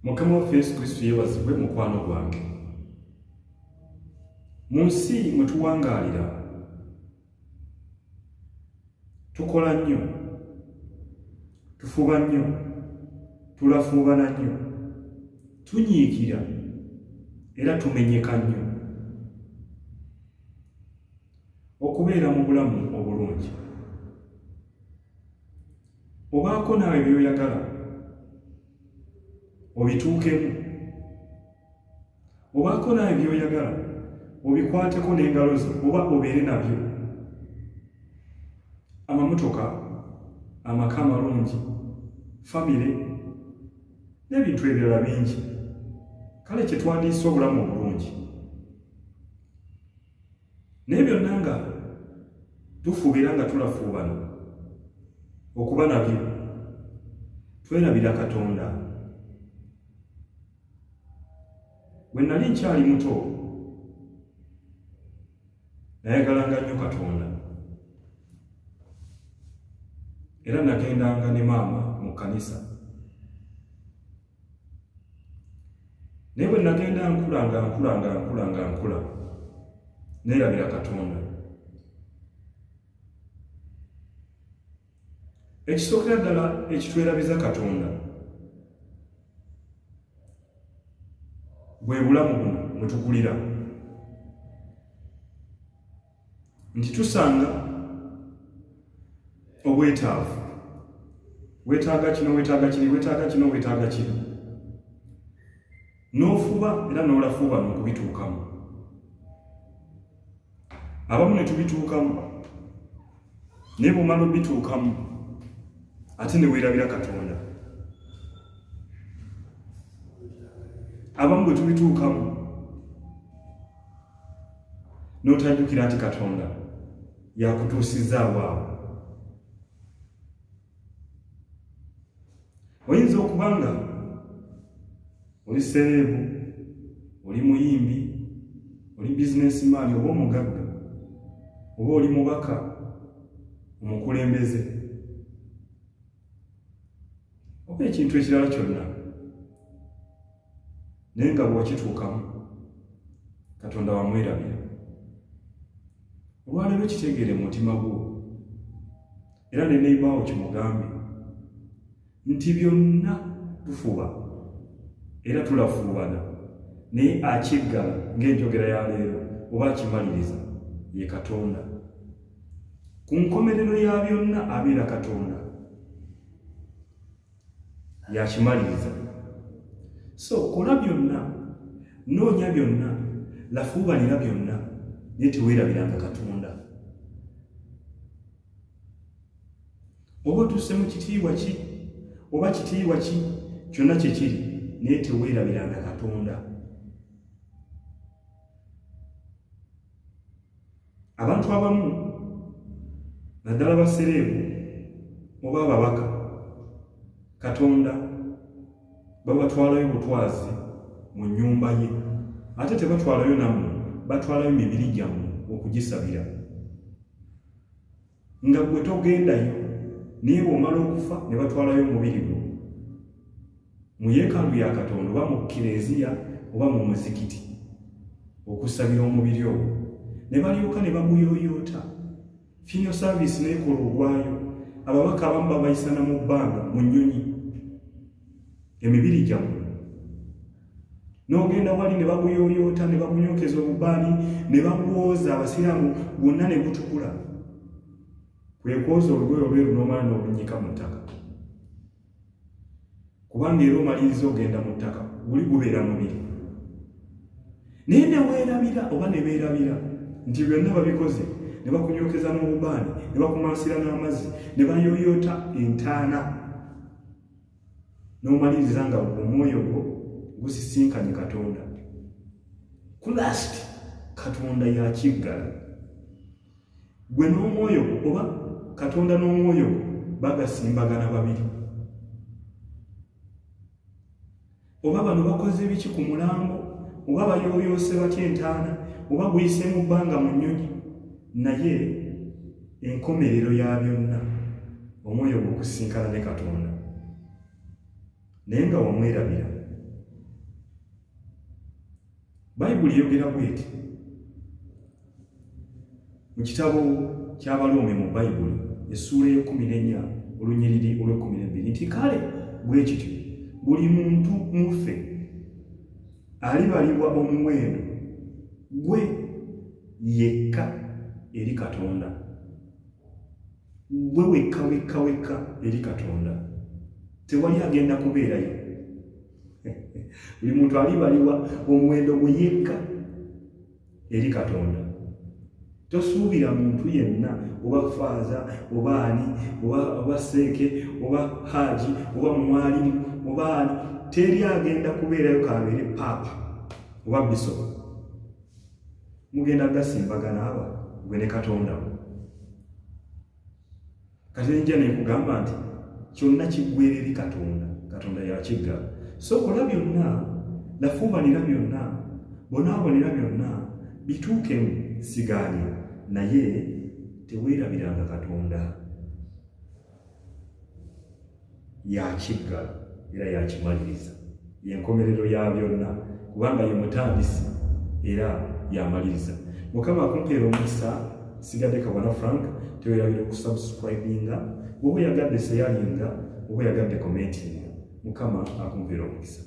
Mukama waffe Yesu Kristo yeebazibwe mukwano gwange. Mu nsi mwe tuwangaalira tukola nnyo, tufuba nnyo, tulafuubana nnyo, tunyiikira era tumenyeka nnyo okubeera mu bulamu obulungi. Obaako naawe by'oyagala obituukemu, obaako naawe by'oyagala obikwateko n'engalo zo oba obeere nabyo. Amamotoka, amaka amalungi, famire n'ebintu ebirala bingi. Kale kye twandiisa obulamu obulungi. Naye byonna nga tufuubira nga tulafuubana okuba nabyo, twerabira Katonda. Bwe nali nkyali muto nayagalanga nnyo Katonda, era nagendanga ne maama mu kkanisa. Naye bwe nagenda nkula neerabira Katonda. Ekisookera ddala ekitwerabiza Katonda bwe bulamu buno mwe tukulira, nti tusanga obwetaavu. Weetaaga kino, weetaaga kiri, weetaaga kino, weetaaga kiri. N'ofuba era n'olafuuba n'okubituukamu. Abamu ne tubituukamu, naye bw'omala obituukamu ate ne weerabira Katonda. Abamu bwe tubituukamu n'otajjukira nti Katonda yakutuusizaawo awo. Oyinza okuba nga oli sereebu, oli muyimbi, oli businessman oba omugagga, oba oli mubaka, omukulembeze, oba ekintu ekirala kyonna, naye nga bw'okituukamu Katonda wamwerabira. Olwaleero kitegeere mu mutima gwo, era ne neibaawo kimugambe nti byonna tufuba era tulafuubana, naye akiggala ng'enjogera ya leero oba akimaliriza ye Katonda. Ku nkomerero ya byonna abeera Katonda, yakimaliriza. So kola byonna, noonya byonna, lafuubanira byonna, naye teweerabiranga Katonda. Oba otuuse mu kitiibwa ki oba kitiibwa ki, kyonna kye kiri, naye teweerabiranga Katonda. Abantu abamu naddala basereebu oba ababaka, Katonda babatwalayo butwazi mu nnyumba ye, ate tebatwalayo nammwe, batwalayo mibiri gyammwe okugisabira. Nga gwe togendayo, naye bw'omala okufa ne batwalayo omubiri gwo mu yeekaalu ya Katonda oba mu Kireeziya oba mu muzikiti okusabira omubiri ogwo, ne balyoka ne baguyooyoota. Funeral service n'ekola ogwayo. Ababaka abamu babayisana mu bbanga mu nnyonyi emibiri gyammwe, n'ogenda wali ne baguyooyoota, ne bagunyookeza obubaani, ne bagwoza. Abasiraamu gwonna ne gutukula. Kwe kwoza olugoye olweru n'omala n'olunyika mu ttaka, kubanga era omaliriza ogenda mu ttaka, guli gubeera mubiri. Naye ne weerabira oba ne beerabira nti byonna babikoze, ne bakunyookeza n'obubaani, ne bakumansira n'amazzi, ne bayooyoota entaana, n'omaliriza nga omwoyo gwo gusisinkanye Katonda. Kulasti Katonda yakiggala. Gwe n'omwoyo gwo oba Katonda n'omwoyo gwo bagasimbagana babiri. Oba bano bakoze biki ku mulambo, oba bayooyoose batya entaana, oba guyise mu bbanga mu nnyonyi, naye enkomerero ya byonna omwoyo gwo gusinkana ne Katonda. Naye nga wamwerabira Bayibuli yogera bw'eti mu kitabo ky'Abaloomi mu Bayibuli essuula ey'e14 olunyiriri olw'12 nti kale bwe kityo buli muntu muffe alibalibwa omuwendo gwe yekka eri Katonda, gwe wekka eri Katonda, tewali agenda kubeerayo. Buli muntu alibalibwa omuwendo gwe yekka eri Katonda. Tosuubira muntu yenna, oba faaza oba ani oba seeke oba haji oba mwalimu oba ani, teri agenda kubeerayo kabeere paapa oba bisopo. Mugenda gasimbagana aba gwe ne Katonda we. Kati nja nekugamba nti kyonna kiggweera eri Katonda, Katonda yakiggala. So kola byonna, nafuubanira byonna, bonaabonera byonna, bituukemu sigaanya, naye teweerabiranga Katonda. Yakiggala era yakimaliriza, y'enkomerero ya byonna, kubanga ye mutandisi era yamaliriza. Mukama akumpeera omukisa. Sigadde Kabona Frank, teweerabira okusubscribinga, bw'oba oyagadde seyalinga, bw'oba oyagadde commentinga. Mukama akumpeera omukisa.